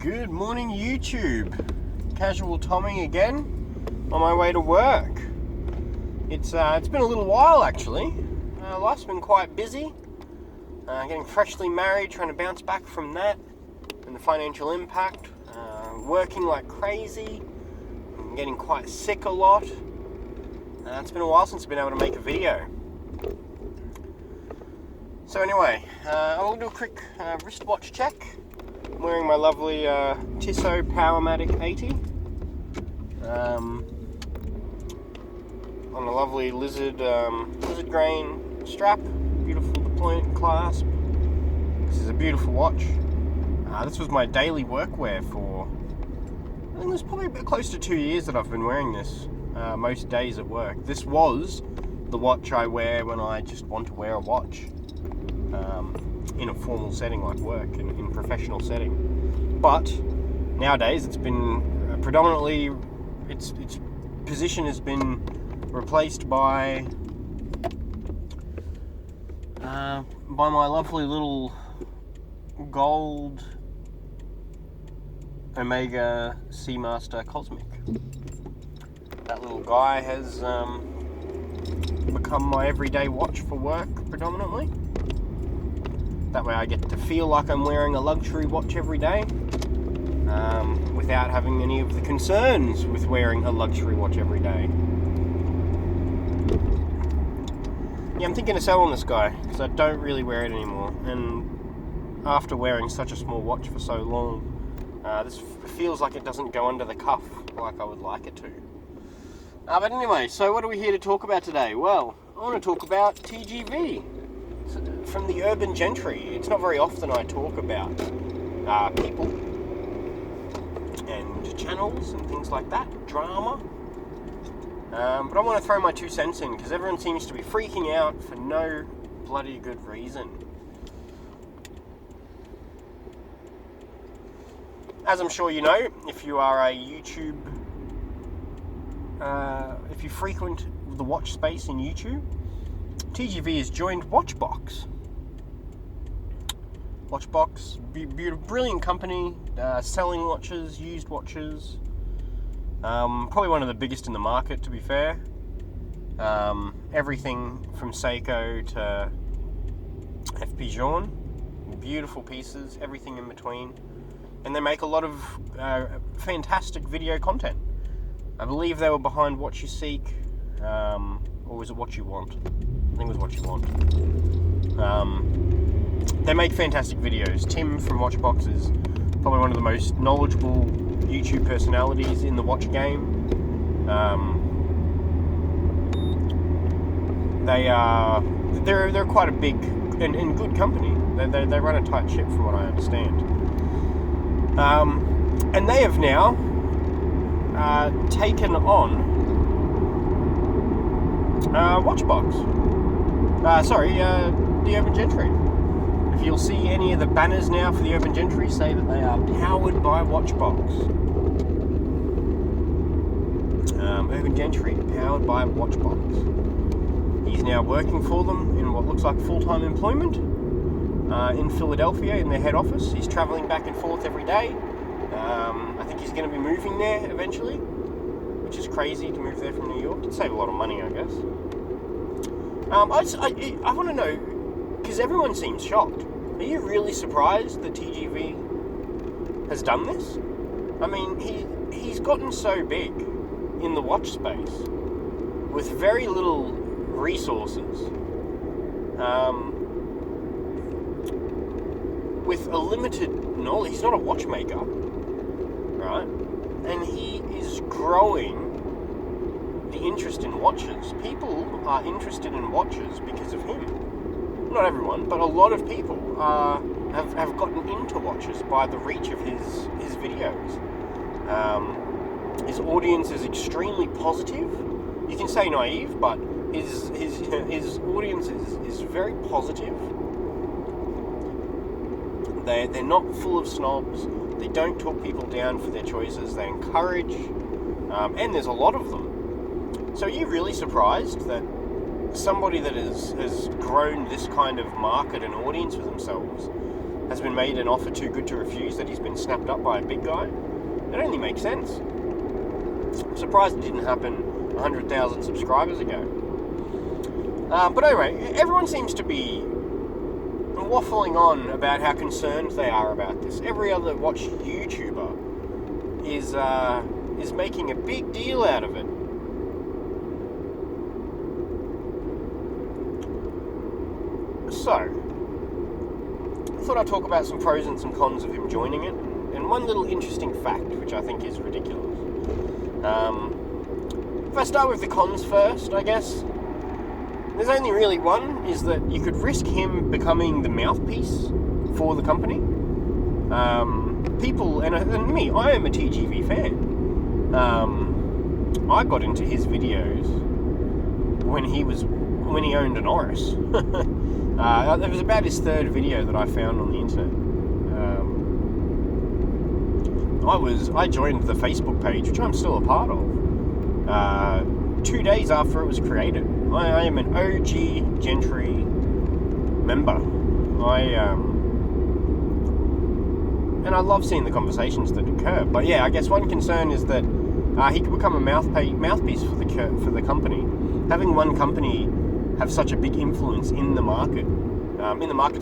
Good morning, YouTube. Casual Tommy again, on my way to work. It's been a little while actually. Life's been quite busy. Getting freshly married, trying to bounce back from that and the financial impact. Working like crazy. I'm getting quite sick a lot. It's been a while since I've been able to make a video. So anyway, I'll do a quick wristwatch check. I'm wearing my lovely Tissot Powermatic 80 on a lovely lizard grain strap, beautiful deployment clasp. This is a beautiful watch. This was my daily workwear for, I think it's probably a bit close to 2 years that I've been wearing this most days at work. This was the watch I wear when I just want to wear a watch. In a formal setting like work, in professional setting. But nowadays it's been predominantly, its position has been replaced by my lovely little gold Omega Seamaster Cosmic. That little guy has become my everyday watch for work predominantly. That way I get to feel like I'm wearing a luxury watch every day, without having any of the concerns with wearing a luxury watch every day. Yeah, I'm thinking of selling this guy, because I don't really wear it anymore, and after wearing such a small watch for so long, this feels like it doesn't go under the cuff like I would like it to. But anyway, so what are we here to talk about today? Well, I want to talk about TGV. From the urban gentry. It's not very often I talk about people and channels and things like that, drama. But I want to throw my 2 cents in because everyone seems to be freaking out for no bloody good reason. As I'm sure you know, if you are a YouTube, if you frequent the watch space in YouTube, TGV has joined Watchbox. Watchbox, brilliant company, selling watches, used watches. Probably one of the biggest in the market, to be fair. Everything from Seiko to FP Journe. Beautiful pieces, everything in between. And they make a lot of fantastic video content. I believe they were behind What You Seek, or was it What You Want? I think it was What You Want. They make fantastic videos. Tim from Watchbox is probably one of the most knowledgeable YouTube personalities in the watch game. They're quite a big and good company. They run a tight ship from what I understand. And they have now taken on Watchbox. The Urban Gentry. If you'll see any of the banners now for the Urban Gentry, say that they are powered by Watchbox. Urban Gentry, powered by Watchbox. He's now working for them in what looks like full-time employment in Philadelphia in their head office. He's travelling back and forth every day. I think he's going to be moving there eventually, which is crazy to move there from New York. It'd save a lot of money, I guess. I want to know, because everyone seems shocked. Are you really surprised that TGV has done this? I mean, he's gotten so big in the watch space with very little resources, with a limited knowledge. He's not a watchmaker, right? And he is growing the interest in watches. People are interested in watches because of him. Not everyone, but a lot of people have gotten into watches by the reach of his videos. His audience is extremely positive. You can say naive, but his audience is very positive. They're not full of snobs. They don't talk people down for their choices. They encourage, and there's a lot of them. So are you really surprised that somebody that has grown this kind of market and audience for themselves has been made an offer too good to refuse, that he's been snapped up by a big guy. It only makes sense. I'm surprised it didn't happen 100,000 subscribers ago. But anyway, everyone seems to be waffling on about how concerned they are about this. Every other watch YouTuber is making a big deal out of it. So, I thought I'd talk about some pros and some cons of him joining it, and one little interesting fact, which I think is ridiculous. If I start with the cons first, I guess, there's only really one, is that you could risk him becoming the mouthpiece for the company. People, and me, I am a TGV fan. I got into his videos when he owned an Oris. It was about his third video that I found on the internet. I joined the Facebook page, which I'm still a part of, 2 days after it was created. I am an OG Gentry member. And I love seeing the conversations that occur. But yeah, I guess one concern is that he could become a mouthpiece for the company. Having one company have such a big influence in the market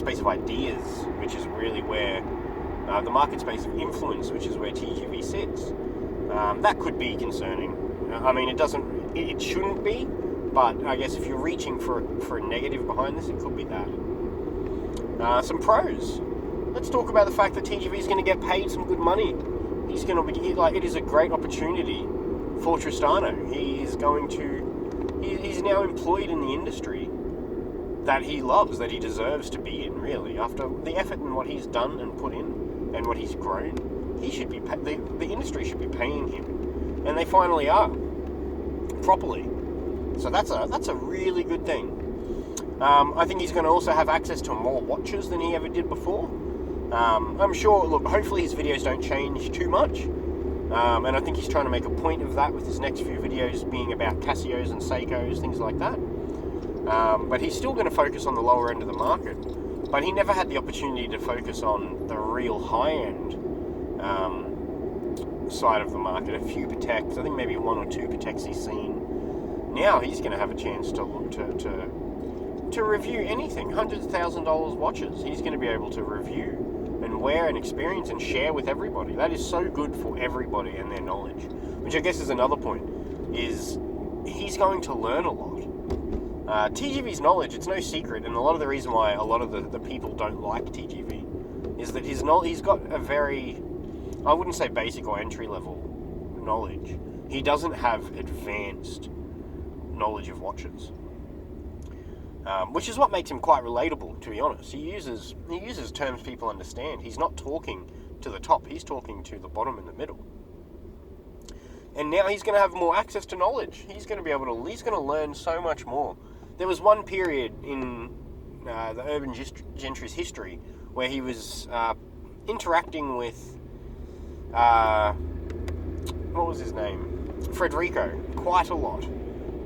space of ideas, which is really where the market space of influence, which is where TGV sits. That could be concerning. I mean, it shouldn't be, but I guess if you're reaching for a negative behind this, it could be that. Some pros. Let's talk about the fact that TGV is going to get paid some good money. He's going to be it is a great opportunity for Tristano. He's now employed in the industry that he loves, that he deserves to be in, really. After the effort and what he's done and put in and what he's grown, he should be the industry should be paying him, and they finally are, properly. So that's a really good thing. I think he's going to also have access to more watches than he ever did before. I'm sure, hopefully his videos don't change too much. And I think he's trying to make a point of that with his next few videos being about Casios and Seikos, things like that. But he's still going to focus on the lower end of the market. But he never had the opportunity to focus on the real high-end side of the market. A few Pateks, I think maybe one or two Pateks he's seen. Now he's going to have a chance to look to review anything. $100,000 watches he's going to be able to review and wear and experience and share with everybody. That is so good for everybody and their knowledge, which I guess is another point, is he's going to learn a lot. TGV's knowledge, it's no secret, and a lot of the reason why a lot of the people don't like TGV is that he's got a very, I wouldn't say basic or entry level knowledge. He doesn't have advanced knowledge of watches. Which is what makes him quite relatable, to be honest. He uses terms people understand. He's not talking to the top, he's talking to the bottom and the middle. And now he's going to have more access to knowledge. He's going to learn so much more. There was one period in the Urban Gentry's history where he was interacting with, what was his name? Federico, quite a lot.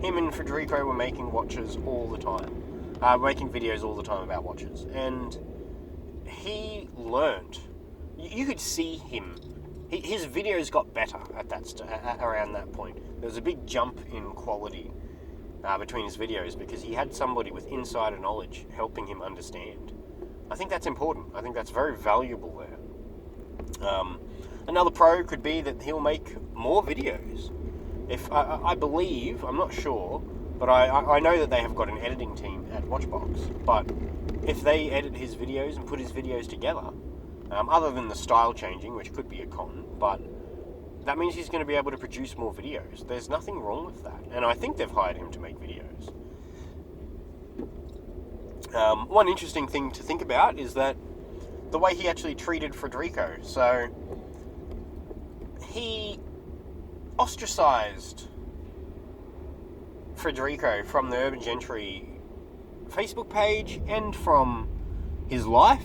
Him and Federico were making watches all the time. Making videos all the time about watches, and he learned. You could see him. His videos got better at around that point. There was a big jump in quality between his videos because he had somebody with insider knowledge helping him understand. I think that's important. I think that's very valuable there. Another pro could be that he'll make more videos. If I believe, I'm not sure, but I know that they have got an editing team at Watchbox. But if they edit his videos and put his videos together, other than the style changing, which could be a con, but that means he's going to be able to produce more videos. There's nothing wrong with that. And I think they've hired him to make videos. One interesting thing to think about is that the way he actually treated Federico. So he ostracized Federico from the Urban Gentry Facebook page and from his life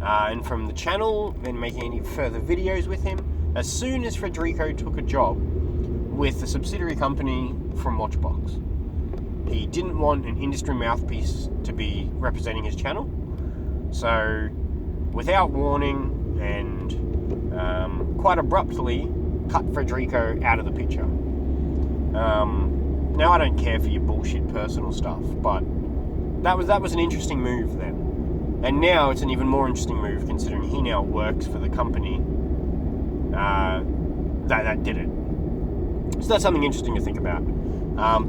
and from the channel, and making any further videos with him as soon as Federico took a job with a subsidiary company from Watchbox. He didn't want an industry mouthpiece to be representing his channel, so without warning and quite abruptly cut Federico out of the picture. Now, I don't care for your bullshit personal stuff, but that was an interesting move then. And now it's an even more interesting move considering he now works for the company that did it. So that's something interesting to think about.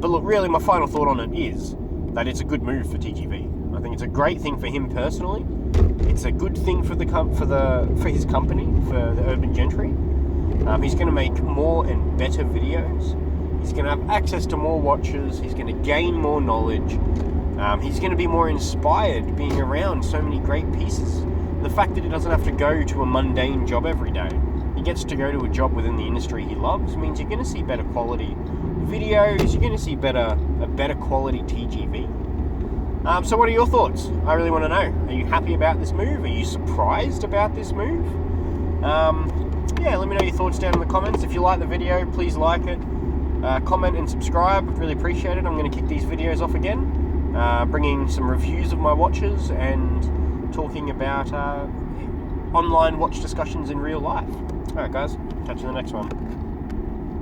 But look, really, my final thought on it is that it's a good move for TGV. I think it's a great thing for him personally. It's a good thing for his company, for the Urban Gentry. He's going to make more and better videos. He's going to have access to more watches. He's going to gain more knowledge. He's going to be more inspired being around so many great pieces. The fact that he doesn't have to go to a mundane job every day. He gets to go to a job within the industry he loves, means you're going to see better quality videos, you're going to see a better quality TGV. So what are your thoughts? I really want to know. Are you happy about this move? Are you surprised about this move? Yeah, let me know your thoughts down in the comments. If you like the video, please like it. Comment and subscribe. I'd really appreciate it. I'm going to kick these videos off again, bringing some reviews of my watches and talking about online watch discussions in real life. Alright guys, catch you in the next one.